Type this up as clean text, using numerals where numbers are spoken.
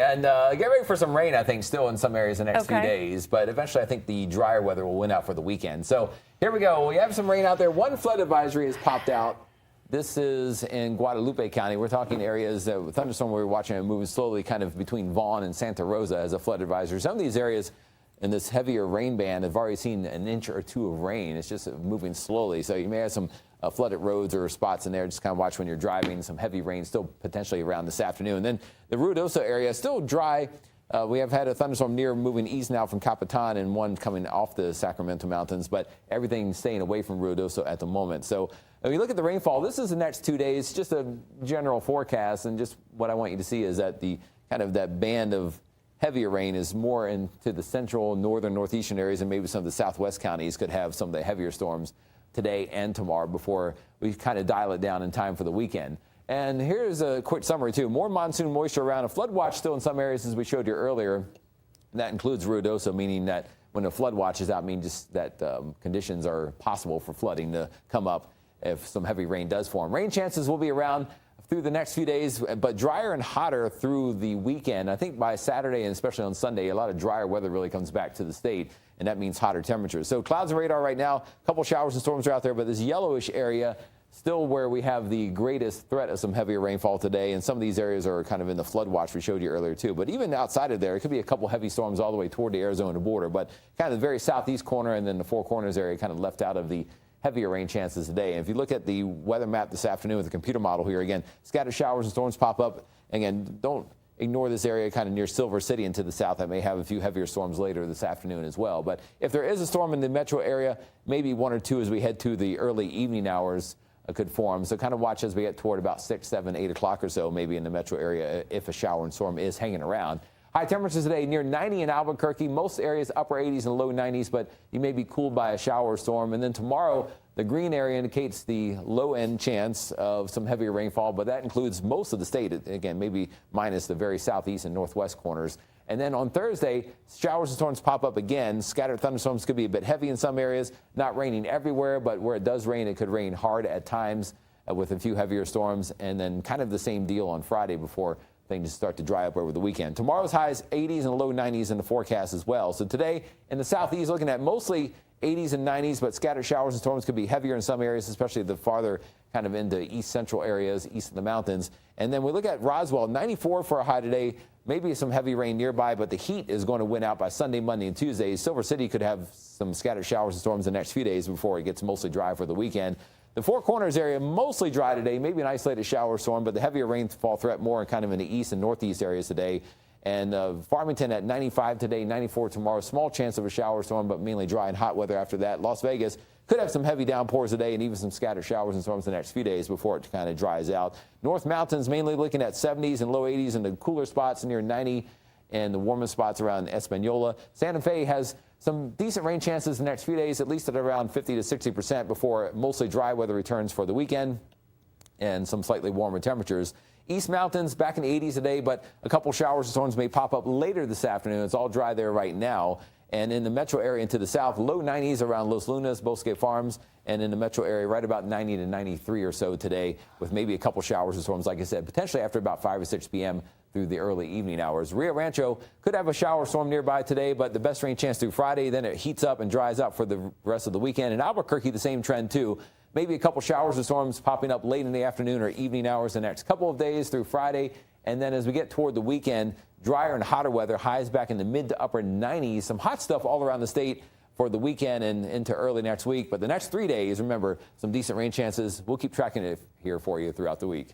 And get ready for some rain, I think, still in some areas the next few days. But eventually, I think the drier weather will win out for the weekend. So here we go. We have some rain out there. One flood advisory has popped out. This is in Guadalupe County. We're talking areas that thunderstorm we were watching moving slowly kind of between Vaughn and Santa Rosa as a flood advisory. Some of these areas in this heavier rain band have already seen an inch or two of rain. It's just moving slowly. So you may have some flooded roads or spots in there. Just kind of watch when you're driving. Some heavy rain still potentially around this afternoon. And then the Ruidoso area still dry. We have had a thunderstorm near moving east now from Capitan and one coming off the Sacramento Mountains, but everything staying away from Ruidoso at the moment. So if you look at the rainfall, this is the next 2 days, just a general forecast. And just what I want you to see is that the kind of that band of heavier rain is more into the central, northern, northeastern areas, and maybe some of the southwest counties could have some of the heavier storms today and tomorrow before we kind of dial it down in time for the weekend. And here's a quick summary, too. More monsoon moisture around. A flood watch still in some areas, as we showed you earlier. That includes Ruidoso, meaning that when a flood watch is out, means just that conditions are possible for flooding to come up if some heavy rain does form. Rain chances will be around through the next few days, but drier and hotter through the weekend. I think by Saturday and especially on Sunday, a lot of drier weather really comes back to the state, and that means hotter temperatures. So clouds and radar right now, a couple showers and storms are out there, but this yellowish area still where we have the greatest threat of some heavier rainfall today, and some of these areas are kind of in the flood watch we showed you earlier too. But even outside of there, it could be a couple heavy storms all the way toward the Arizona border, but kind of the very southeast corner and then the Four Corners area kind of left out of the heavier rain chances today. And if you look at the weather map this afternoon with the computer model here, again, scattered showers and storms pop up. Again, don't ignore this area kind of near Silver City and to the south that may have a few heavier storms later this afternoon as well. But if there is a storm in the metro area, maybe one or two as we head to the early evening hours could form. So kind of watch as we get toward about 6, 7, 8 o'clock or so, maybe in the metro area if a shower and storm is hanging around. High temperatures today near 90 in Albuquerque. Most areas upper 80s and low 90s, but you may be cooled by a shower or storm. And then tomorrow, the green area indicates the low-end chance of some heavier rainfall, but that includes most of the state, again, maybe minus the very southeast and northwest corners. And then on Thursday, showers and storms pop up again. Scattered thunderstorms could be a bit heavy in some areas, not raining everywhere, but where it does rain, it could rain hard at times with a few heavier storms. And then kind of the same deal on Friday before things start to dry up over the weekend. Tomorrow's highs 80s and low 90s in the forecast as well. So today in the southeast, looking at mostly 80s and 90s, but scattered showers and storms could be heavier in some areas, especially the farther kind of into east central areas, east of the mountains. And then we look at Roswell, 94 for a high today, maybe some heavy rain nearby, but the heat is going to win out by Sunday, Monday, and Tuesday. Silver City could have some scattered showers and storms the next few days before it gets mostly dry for the weekend. The Four Corners area mostly dry today, maybe an isolated shower or storm, but the heavier rainfall threat more kind of in the east and northeast areas today. And Farmington at 95 today, 94 tomorrow. Small chance of a shower or storm, but mainly dry and hot weather after that. Las Vegas could have some heavy downpours today and even some scattered showers and storms the next few days before it kind of dries out. North Mountains mainly looking at 70s and low 80s, and the cooler spots near 90 and the warmest spots around Espanola. Santa Fe has some decent rain chances the next few days, at least at around 50 to 60% before mostly dry weather returns for the weekend and some slightly warmer temperatures. East Mountains back in the 80s today, but a couple showers and storms may pop up later this afternoon. It's all dry there right now. And in the metro area and to the south, low 90s around Los Lunas, Bosque Farms, and in the metro area, right about 90 to 93 or so today, with maybe a couple showers and storms, like I said, potentially after about 5 or 6 p.m. through the early evening hours. Rio Rancho could have a shower storm nearby today, but the best rain chance through Friday. Then it heats up and dries up for the rest of the weekend. In Albuquerque, the same trend, too. Maybe a couple showers and storms popping up late in the afternoon or evening hours the next couple of days through Friday. And then as we get toward the weekend, drier and hotter weather, highs back in the mid to upper 90s. Some hot stuff all around the state for the weekend and into early next week. But the next 3 days, remember, some decent rain chances. We'll keep tracking it here for you throughout the week.